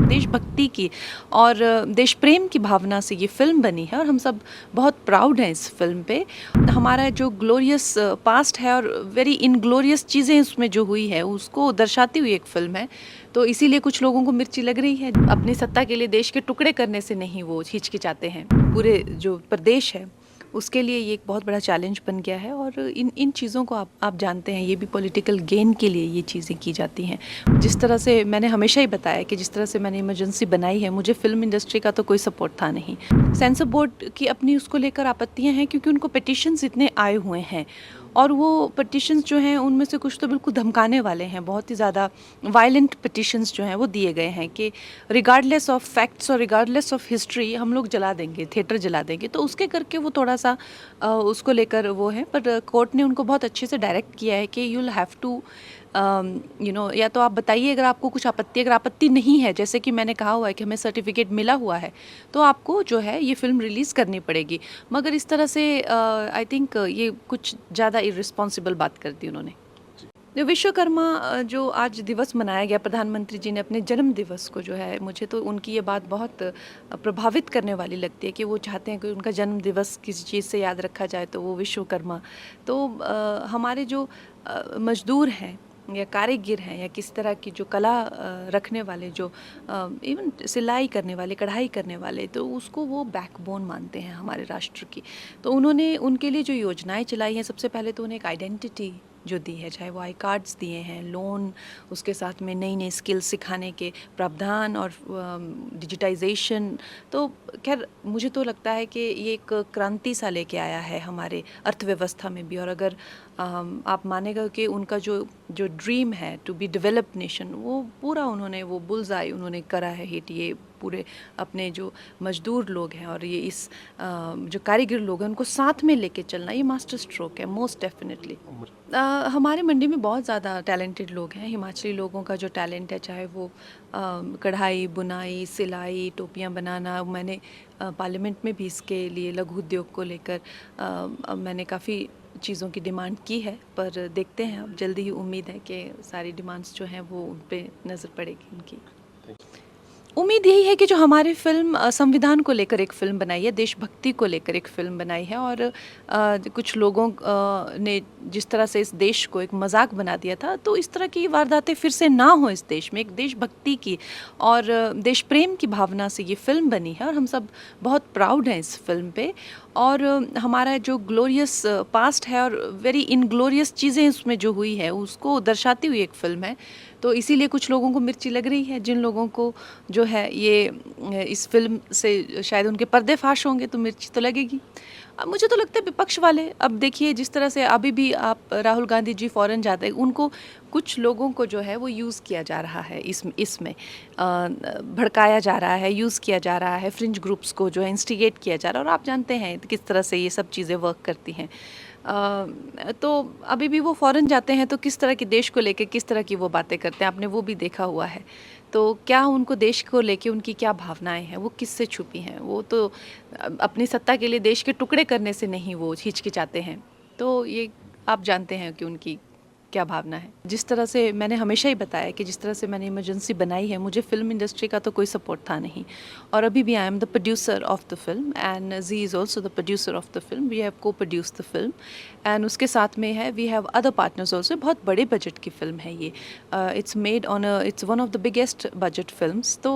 देशभक्ति की और देश प्रेम की भावना से ये फ़िल्म बनी है और हम सब बहुत प्राउड हैं इस फ़िल्म पे। हमारा जो ग्लोरियस पास्ट है और वेरी इनग्लोरियस चीज़ें उसमें जो हुई है उसको दर्शाती हुई एक फ़िल्म है। तो इसीलिए कुछ लोगों को मिर्ची लग रही है। अपनी सत्ता के लिए देश के टुकड़े करने से नहीं वो हिचकिचाते हैं। पूरे जो प्रदेश है उसके लिए ये एक बहुत बड़ा चैलेंज बन गया है और इन चीज़ों को आप जानते हैं, ये भी पॉलिटिकल गेन के लिए ये चीज़ें की जाती हैं। जिस तरह से मैंने हमेशा ही बताया कि जिस तरह से मैंने इमरजेंसी बनाई है, मुझे फिल्म इंडस्ट्री का तो कोई सपोर्ट था नहीं। सेंसर बोर्ड की अपनी उसको लेकर आपत्तियां हैं क्योंकि उनको पिटिशन्स इतने आए हुए हैं और वो पिटिशन्स जो हैं उनमें से कुछ तो बिल्कुल धमकाने वाले हैं। बहुत ही ज़्यादा वायलेंट पिटिशन्स जो हैं वो दिए गए हैं कि रिगार्डलेस ऑफ फैक्ट्स और रिगार्डलेस ऑफ हिस्ट्री हम लोग जला देंगे, थिएटर जला देंगे। तो उसके करके वो थोड़ा सा उसको लेकर वो है, पर कोर्ट ने उनको बहुत अच्छे से डायरेक्ट किया है कि यू विल हैव टू या तो आप बताइए अगर आपको कुछ आपत्ति, अगर आपत्ति नहीं है, जैसे कि मैंने कहा हुआ है कि हमें सर्टिफिकेट मिला हुआ है, तो आपको जो है ये फिल्म रिलीज़ करनी पड़ेगी। मगर इस तरह से आई थिंक ये कुछ ज़्यादा इररिस्पॉन्सिबल बात कर दी उन्होंने। जो विश्वकर्मा जो आज दिवस मनाया गया, प्रधानमंत्री जी ने अपने जन्म दिवस को जो है, मुझे तो उनकी ये बात बहुत प्रभावित करने वाली लगती है कि वो चाहते हैं कि उनका जन्म दिवस किसी चीज़ से याद रखा जाए तो वो विश्वकर्मा। तो हमारे जो मजदूर हैं या कारीगर हैं या किस तरह की जो कला रखने वाले, जो इवन सिलाई करने वाले, कढ़ाई करने वाले, तो उसको वो बैकबोन मानते हैं हमारे राष्ट्र की। तो उन्होंने उनके लिए जो योजनाएं चलाई हैं, सबसे पहले तो उन्हें एक आइडेंटिटी जो दी है, चाहे वो आई कार्ड्स दिए हैं, लोन, उसके साथ में नई नई स्किल्स सिखाने के प्रावधान और डिजिटाइजेशन। तो खैर मुझे तो लगता है कि ये एक क्रांति सा लेके आया है हमारे अर्थव्यवस्था में भी। और अगर आप मानेगा कि उनका जो जो ड्रीम है टू बी डेवलप्ड नेशन, वो पूरा उन्होंने वो बुल्स आई उन्होंने करा है हिट। ये पूरे अपने जो मजदूर लोग हैं और ये इस जो कारीगर लोग हैं उनको साथ में लेके चलना, ये मास्टर स्ट्रोक है मोस्ट डेफिनेटली। हमारे मंडी में बहुत ज़्यादा टैलेंटेड लोग हैं। हिमाचली लोगों का जो टैलेंट है, चाहे वो कढ़ाई, बुनाई, सिलाई, टोपियाँ बनाना, मैंने पार्लियामेंट में भी इसके लिए लघु उद्योग को लेकर मैंने काफ़ी चीज़ों की डिमांड की है, पर देखते हैं अब जल्दी ही उम्मीद है कि सारी डिमांड्स जो हैं वो उन पे नज़र पड़ेगी उनकी। उम्मीद यही है कि जो हमारी फ़िल्म संविधान को लेकर एक फ़िल्म बनाई है, देशभक्ति को लेकर एक फ़िल्म बनाई है और कुछ लोगों ने जिस तरह से इस देश को एक मजाक बना दिया था, तो इस तरह की वारदातें फिर से ना हो इस देश में। एक देशभक्ति की और देश प्रेम की भावना से ये फ़िल्म बनी है और हम सब बहुत प्राउड हैं इस फ़िल्म पे। और हमारा जो ग्लोरियस पास्ट है और वेरी इनग्लोरियस चीज़ें उसमें जो हुई है उसको दर्शाती हुई एक फ़िल्म है। तो इसीलिए कुछ लोगों को मिर्ची लग रही है। जिन लोगों को जो है ये इस फिल्म से शायद उनके पर्दे फाश होंगे तो मिर्ची तो लगेगी। अब मुझे तो लगता है विपक्ष वाले, अब देखिए जिस तरह से अभी भी आप राहुल गांधी जी फ़ॉरेन जाते हैं, उनको कुछ लोगों को जो है वो यूज़ किया जा रहा है, इसमें भड़काया जा रहा है, यूज़ किया जा रहा है, फ्रिंज ग्रुप्स को जो है इंस्टिगेट किया जा रहा है। और आप जानते हैं किस तरह से ये सब चीज़ें वर्क करती हैं। तो अभी भी वो फ़ॉरेन जाते हैं तो किस तरह के देश को लेके किस तरह की वो बातें करते हैं, आपने वो भी देखा हुआ है। तो क्या उनको देश को लेके उनकी क्या भावनाएं हैं, वो किससे छुपी हैं? वो तो अपनी सत्ता के लिए देश के टुकड़े करने से नहीं वो हिचकिचाते हैं। तो ये आप जानते हैं कि उनकी क्या भावना है। जिस तरह से मैंने हमेशा ही बताया कि जिस तरह से मैंने इमरजेंसी बनाई है, मुझे फिल्म इंडस्ट्री का तो कोई सपोर्ट था नहीं और अभी भी I am the producer of the film and Zee is also the producer of the film. We have co produce the film and उसके साथ में है we have other partners also. बहुत बड़े बजट की फिल्म है ये। It's made on it's one of the biggest budget films. तो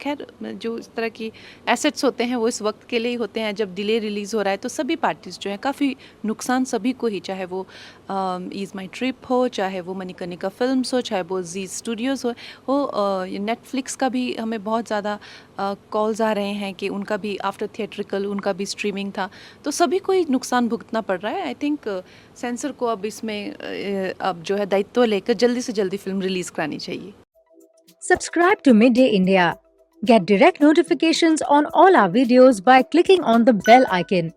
खैर जो इस तरह की एसेट्स होते हैं वो इस वक्त के लिए ही होते हैं। जब डिले रिलीज़ हो रहा है तो सभी पार्टीज़ जो हैं काफ़ी नुकसान सभी को ही, चाहे वो ईज़ माई ट्रिप हो, चाहे वो मणिकर्णिका फिल्म्स हो, चाहे वो जी स्टूडियोज़ हो नेटफ्लिक्स का भी हमें बहुत ज़्यादा कॉल्स आ रहे हैं कि उनका भी आफ्टर थिएट्रिकल उनका भी स्ट्रीमिंग था। तो सभी को ही नुकसान भुगतना पड़ रहा है। आई थिंक सेंसर को अब इसमें अब जो है दायित्व लेकर जल्दी से जल्दी फिल्म रिलीज़ करानी चाहिए। Subscribe to Midday India. Get direct notifications on all our videos by clicking on the bell icon.